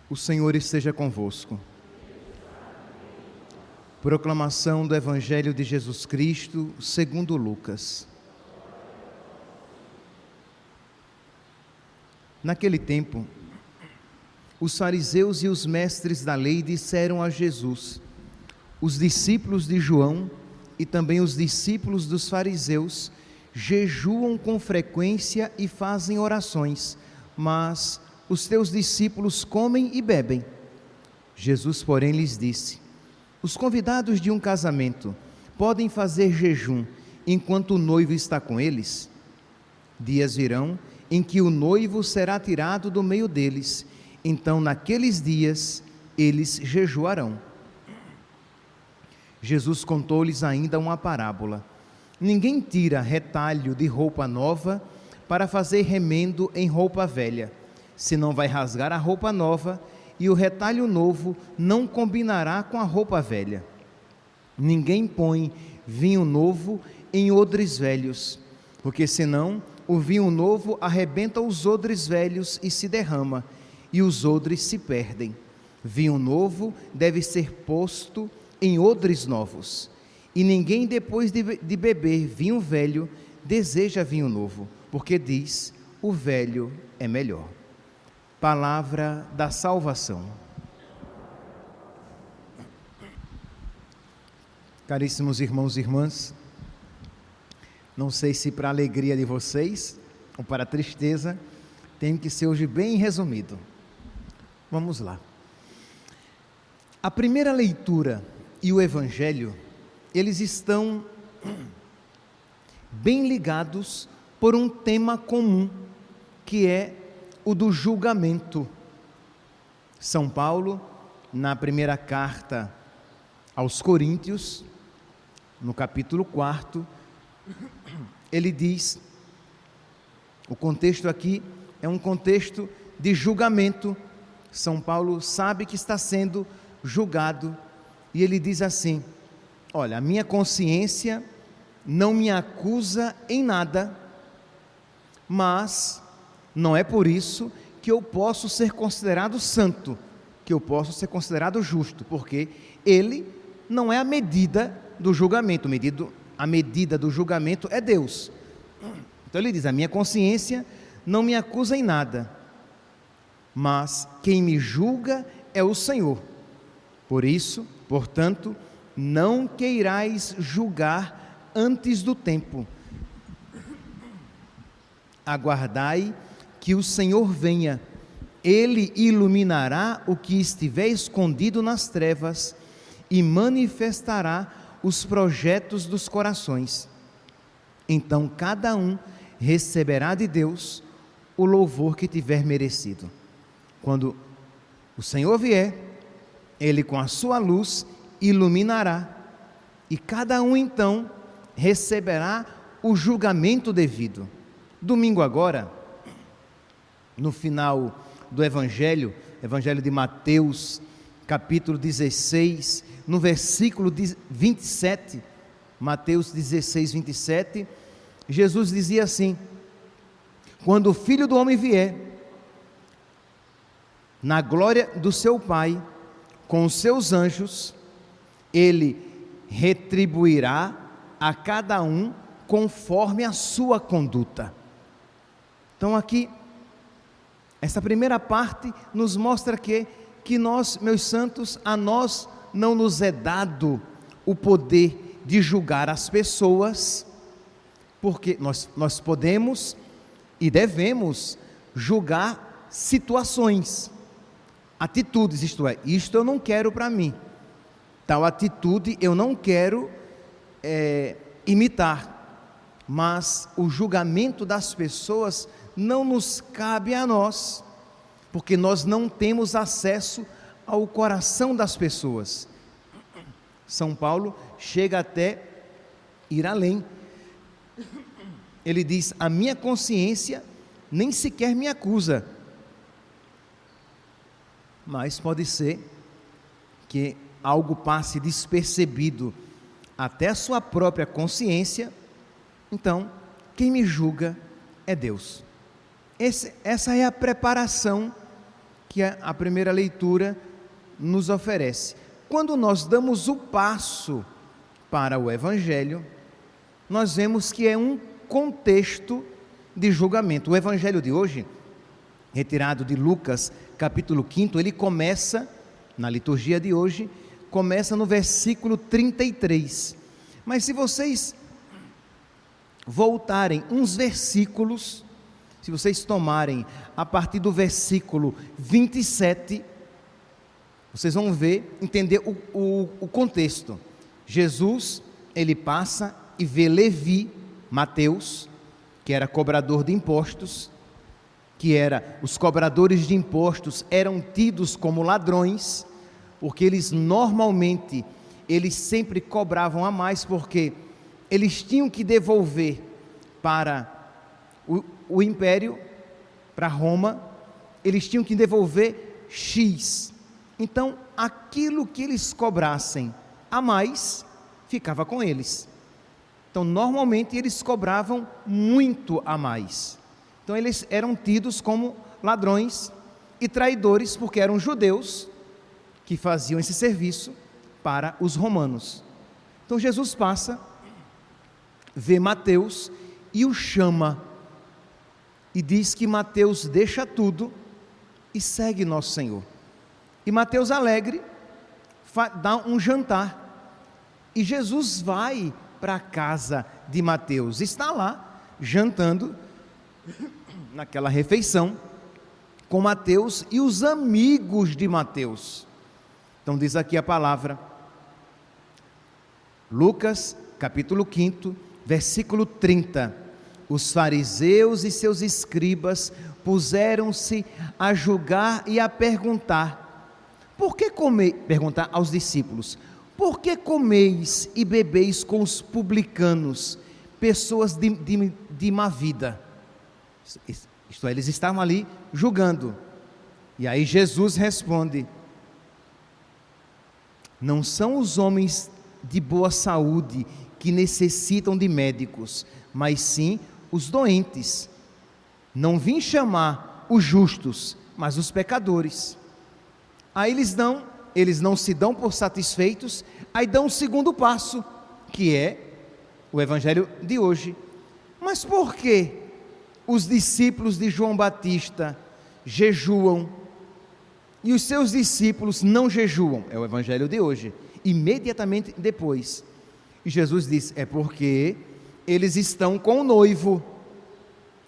O Senhor esteja convosco. Proclamação do Evangelho de Jesus Cristo, segundo Lucas. Naquele tempo, os fariseus e os mestres da lei disseram a Jesus: os discípulos de João e também os discípulos dos fariseus jejuam com frequência e fazem orações, mas os teus discípulos comem e bebem. Jesus, porém, lhes disse: os convidados de um casamento podem fazer jejum enquanto o noivo está com eles? Dias virão em que o noivo será tirado do meio deles, então naqueles dias eles jejuarão. Jesus contou-lhes ainda uma parábola: ninguém tira retalho de roupa nova para fazer remendo em roupa velha, senão vai rasgar a roupa nova e o retalho novo não combinará com a roupa velha. Ninguém põe vinho novo em odres velhos, porque senão o vinho novo arrebenta os odres velhos e se derrama, e os odres se perdem. Vinho novo deve ser posto em odres novos, e ninguém depois de beber vinho velho deseja vinho novo, porque diz: o velho é melhor. Palavra da salvação. Caríssimos irmãos e irmãs, não sei se para a alegria de vocês ou para a tristeza, tem que ser hoje bem resumido. Vamos lá. A primeira leitura e o Evangelho, eles estão bem ligados por um tema comum, que é o do julgamento. São Paulo, na primeira carta aos Coríntios, no capítulo 4, ele diz, o contexto aqui é um contexto de julgamento. São Paulo sabe que está sendo julgado, e ele diz assim: olha, a minha consciência não me acusa em nada, mas não é por isso que eu posso ser considerado santo, que eu posso ser considerado justo, porque ele não é a medida do julgamento, a medida do julgamento é Deus. Então ele diz: a minha consciência não me acusa em nada, mas quem me julga é o Senhor. Por isso, portanto, não queirais julgar antes do tempo. Aguardai que o Senhor venha, Ele iluminará o que estiver escondido nas trevas e manifestará os projetos dos corações. Então cada um receberá de Deus o louvor que tiver merecido. Quando o Senhor vier, Ele com a sua luz iluminará, e cada um então receberá o julgamento devido. Domingo agora, no final do Evangelho de Mateus, capítulo 16, no versículo 27, Mateus 16, 27, Jesus dizia assim: quando o Filho do Homem vier, na glória do seu Pai, com os seus anjos, Ele retribuirá a cada um conforme a sua conduta. Então aqui, essa primeira parte nos mostra que nós, meus santos, a nós não nos é dado o poder de julgar as pessoas, porque nós podemos e devemos julgar situações, atitudes, isto é, isto eu não quero para mim, tal atitude eu não quero imitar, mas o julgamento das pessoas não nos cabe a nós, porque nós não temos acesso ao coração das pessoas. São Paulo chega até ir além. Ele diz: a minha consciência nem sequer me acusa. Mas pode ser que algo passe despercebido até a sua própria consciência, então quem me julga é Deus. Essa é a preparação que a primeira leitura nos oferece. Quando nós damos o passo para o Evangelho, nós vemos que é um contexto de julgamento. O Evangelho de hoje, retirado de Lucas, capítulo 5, ele começa, na liturgia de hoje, começa no versículo 33. Mas se vocês voltarem uns versículos, se vocês tomarem a partir do versículo 27, vocês vão ver, entender o contexto. Jesus, ele passa e vê Levi, Mateus, que era cobrador de impostos, os cobradores de impostos eram tidos como ladrões, porque eles sempre cobravam a mais, porque eles tinham que devolver para o império, para Roma, eles tinham que devolver X. Então, aquilo que eles cobrassem a mais, ficava com eles. Então, normalmente, eles cobravam muito a mais. Então, eles eram tidos como ladrões e traidores, porque eram judeus que faziam esse serviço para os romanos. Então, Jesus passa, vê Mateus e o chama, e diz que Mateus deixa tudo e segue nosso Senhor. E Mateus, alegre, dá um jantar, e Jesus vai para a casa de Mateus, está lá jantando naquela refeição com Mateus e os amigos de Mateus. Então diz aqui a palavra, Lucas capítulo 5, versículo 30, os fariseus e seus escribas puseram-se a julgar e a perguntar aos discípulos, por que comeis e bebeis com os publicanos, pessoas de má vida? Isto é, eles estavam ali julgando. E aí Jesus responde, não são os homens de boa saúde que necessitam de médicos, mas sim os doentes. Não vim chamar os justos, mas os pecadores. Aí eles não se dão por satisfeitos, aí dão um segundo passo, que é o Evangelho de hoje. Mas por que os discípulos de João Batista jejuam e os seus discípulos não jejuam? É o Evangelho de hoje. Imediatamente depois, e Jesus diz, é porque eles estão com o noivo.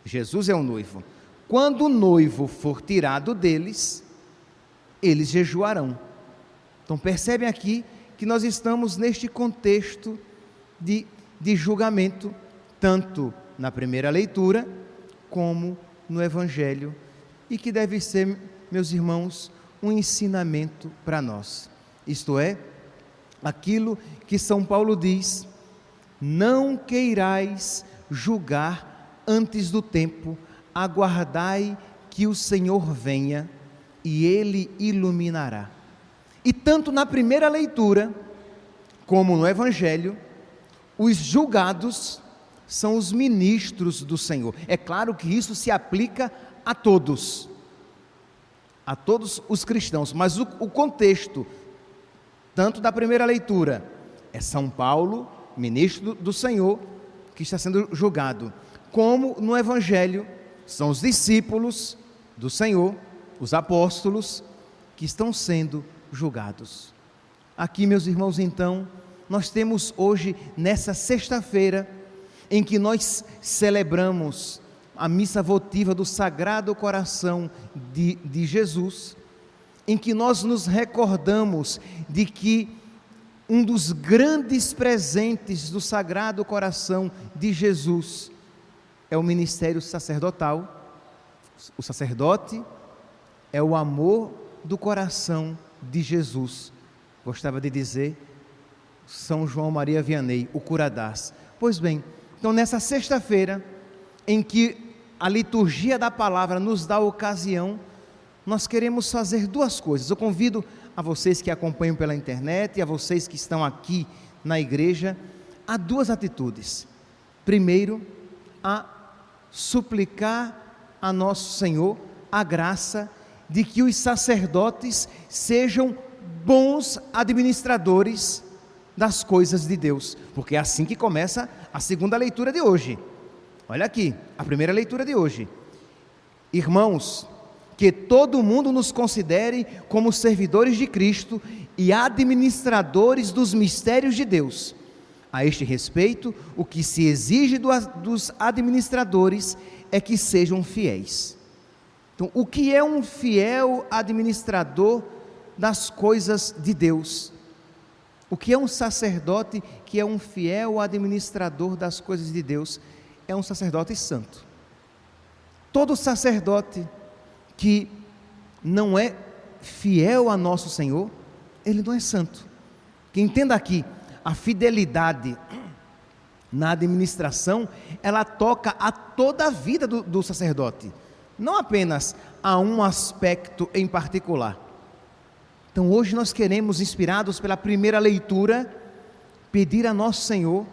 Jesus é o noivo. Quando o noivo for tirado deles, eles jejuarão. Então percebem aqui que nós estamos neste contexto de julgamento, tanto na primeira leitura, como no Evangelho, e que deve ser, meus irmãos, um ensinamento para nós. Isto é, aquilo que São Paulo diz, não queirais julgar antes do tempo, aguardai que o Senhor venha, e Ele iluminará. E tanto na primeira leitura, como no Evangelho, os julgados são os ministros do Senhor. É claro que isso se aplica a todos os cristãos, mas o contexto, tanto da primeira leitura, é São Paulo, ministro do Senhor, que está sendo julgado, como no Evangelho, são os discípulos do Senhor, os apóstolos, que estão sendo julgados. Aqui, meus irmãos, então, nós temos hoje, nessa sexta-feira, em que nós celebramos a missa votiva do Sagrado Coração de Jesus, em que nós nos recordamos de que um dos grandes presentes do Sagrado Coração de Jesus é o ministério sacerdotal. O sacerdote é o amor do coração de Jesus. Gostava de dizer São João Maria Vianney, o Curadás. Pois bem, então nessa sexta-feira, em que a liturgia da palavra nos dá a ocasião, nós queremos fazer duas coisas. Eu convido a vocês que acompanham pela internet e a vocês que estão aqui na igreja, a duas atitudes. Primeiro, a suplicar a nosso Senhor a graça de que os sacerdotes sejam bons administradores das coisas de Deus, porque é assim que começa a segunda leitura de hoje. Olha aqui, a primeira leitura de hoje. Irmãos, que todo mundo nos considere como servidores de Cristo e administradores dos mistérios de Deus. A este respeito, o que se exige dos administradores é que sejam fiéis. Então, o que é um fiel administrador das coisas de Deus? O que é um sacerdote que é um fiel administrador das coisas de Deus? É um sacerdote santo. Todo sacerdote que não é fiel a nosso Senhor, ele não é santo. Que entenda aqui, a fidelidade na administração, ela toca a toda a vida do sacerdote, não apenas a um aspecto em particular. Então hoje nós queremos, inspirados pela primeira leitura, pedir a nosso Senhor,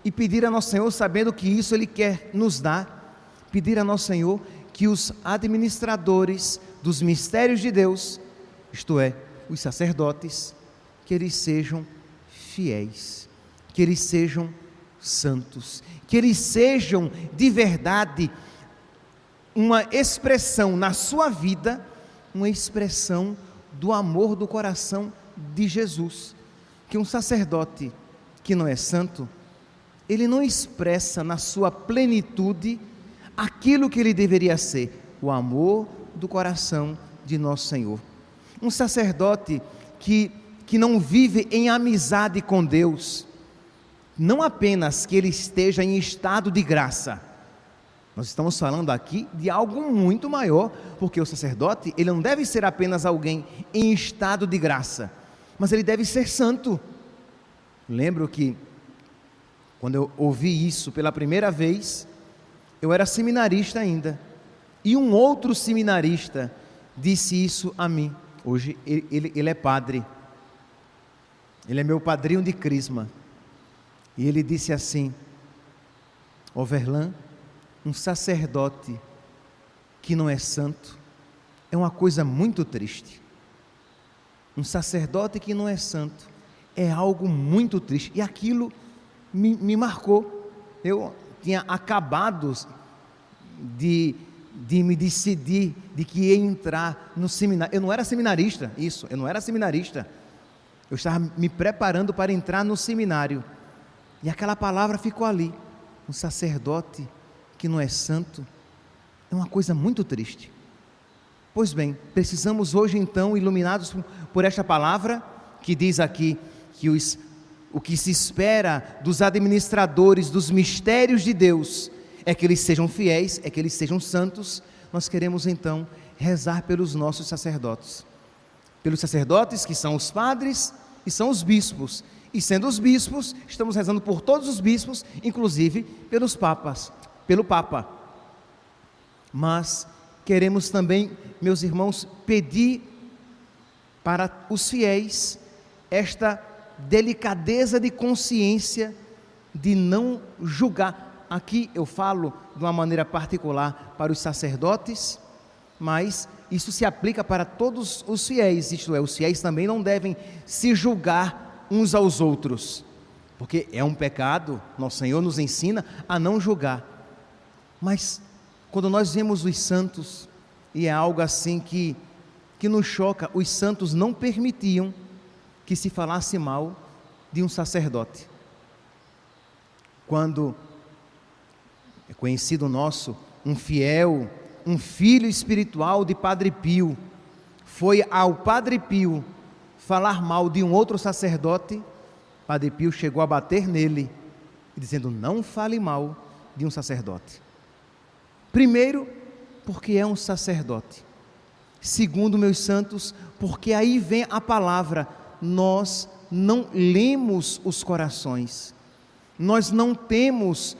e pedir a nosso Senhor sabendo que isso Ele quer nos dar, pedir a nosso Senhor que os administradores dos mistérios de Deus, isto é, os sacerdotes, que eles sejam fiéis, que eles sejam santos, que eles sejam de verdade uma expressão na sua vida, uma expressão do amor do coração de Jesus. Que um sacerdote que não é santo, ele não expressa na sua plenitude aquilo que ele deveria ser, o amor do coração de nosso Senhor. Um sacerdote que não vive em amizade com Deus, não apenas que ele esteja em estado de graça, nós estamos falando aqui de algo muito maior, porque o sacerdote, ele não deve ser apenas alguém em estado de graça, mas ele deve ser santo. Lembro que, quando eu ouvi isso pela primeira vez, eu era seminarista ainda, e um outro seminarista disse isso a mim. Hoje ele é padre, ele é meu padrinho de crisma, e ele disse assim: Overlan, um sacerdote que não é santo é uma coisa muito triste. Um sacerdote que não é santo é algo muito triste. E aquilo me marcou. Eu tinha acabado de me decidir de que ia entrar no seminário. Eu não era seminarista, eu não era seminarista. Eu estava me preparando para entrar no seminário. E aquela palavra ficou ali. Um sacerdote que não é santo é uma coisa muito triste. Pois bem, precisamos hoje então, iluminados por esta palavra, que diz aqui que o que se espera dos administradores dos mistérios de Deus é que eles sejam fiéis, é que eles sejam santos. Nós queremos então rezar pelos nossos sacerdotes, pelos sacerdotes que são os padres e são os bispos, e sendo os bispos, estamos rezando por todos os bispos, inclusive pelos papas, pelo Papa. Mas queremos também, meus irmãos, pedir para os fiéis esta delicadeza de consciência de não julgar. Aqui eu falo de uma maneira particular para os sacerdotes, mas isso se aplica para todos os fiéis, isto é, os fiéis também não devem se julgar uns aos outros, porque é um pecado. Nosso Senhor nos ensina a não julgar. Mas quando nós vemos os santos, e é algo assim que nos choca, os santos não permitiam que se falasse mal de um sacerdote. Quando é conhecido nosso, um fiel, um filho espiritual de Padre Pio, foi ao Padre Pio falar mal de um outro sacerdote, Padre Pio chegou a bater nele, dizendo: não fale mal de um sacerdote. Primeiro, porque é um sacerdote. Segundo, meus santos, porque aí vem a palavra, nós não lemos os corações, nós não temos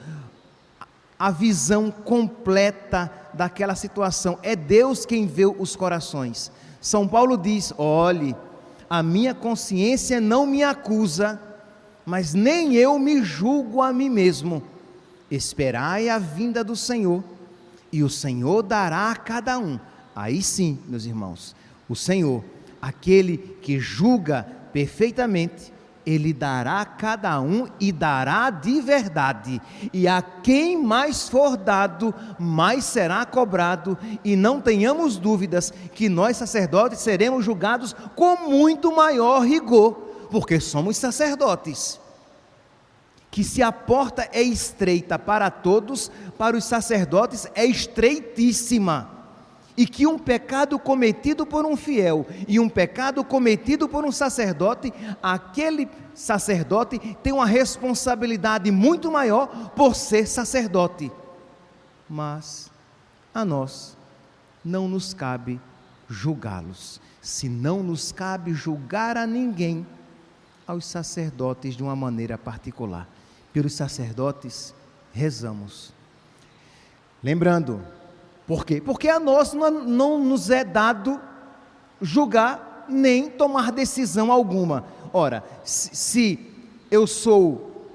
a visão completa daquela situação, é Deus quem vê os corações. São Paulo diz: olhe, a minha consciência não me acusa, mas nem eu me julgo a mim mesmo. Esperai a vinda do Senhor, e o Senhor dará a cada um aí sim, meus irmãos, o Senhor, aquele que julga perfeitamente, Ele dará a cada um e dará de verdade, e a quem mais for dado, mais será cobrado, e não tenhamos dúvidas que nós sacerdotes seremos julgados com muito maior rigor, porque somos sacerdotes. Que se a porta é estreita para todos, para os sacerdotes é estreitíssima. E que um pecado cometido por um fiel e um pecado cometido por um sacerdote, aquele sacerdote tem uma responsabilidade muito maior por ser sacerdote. Mas a nós não nos cabe julgá-los. Se não nos cabe julgar a ninguém, aos sacerdotes de uma maneira particular. Pelos sacerdotes rezamos. Lembrando, por quê? Porque a nós não nos é dado julgar nem tomar decisão alguma. Ora, se eu sou,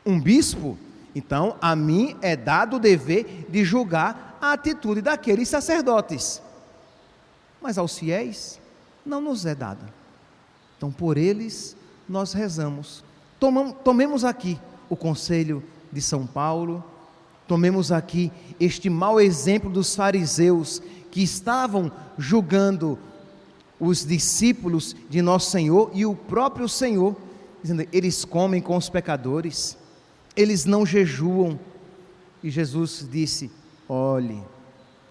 um bispo, então a mim é dado o dever de julgar a atitude daqueles sacerdotes. Mas aos fiéis não nos é dada. Então por eles nós rezamos. Tomemos aqui o conselho de São Paulo. Tomemos aqui este mau exemplo dos fariseus que estavam julgando os discípulos de nosso Senhor e o próprio Senhor, dizendo: eles comem com os pecadores, eles não jejuam. E Jesus disse: olhe,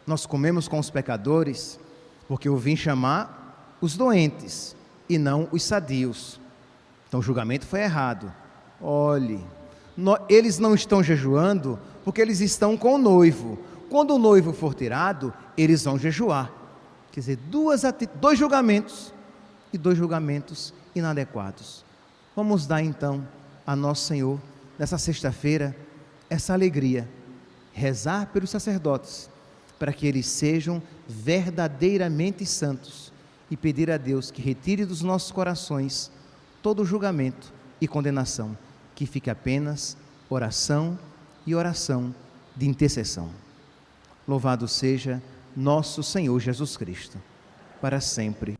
nós comemos com os pecadores porque eu vim chamar os doentes e não os sadios. Então o julgamento foi errado. Olhe, eles não estão jejuando porque eles estão com o noivo. Quando o noivo for tirado, eles vão jejuar. Quer dizer, dois julgamentos e dois julgamentos inadequados. Vamos dar então a nosso Senhor, nessa sexta-feira, essa alegria, rezar pelos sacerdotes, para que eles sejam verdadeiramente santos, e pedir a Deus que retire dos nossos corações todo julgamento e condenação, que fique apenas oração e oração de intercessão. Louvado seja nosso Senhor Jesus Cristo, para sempre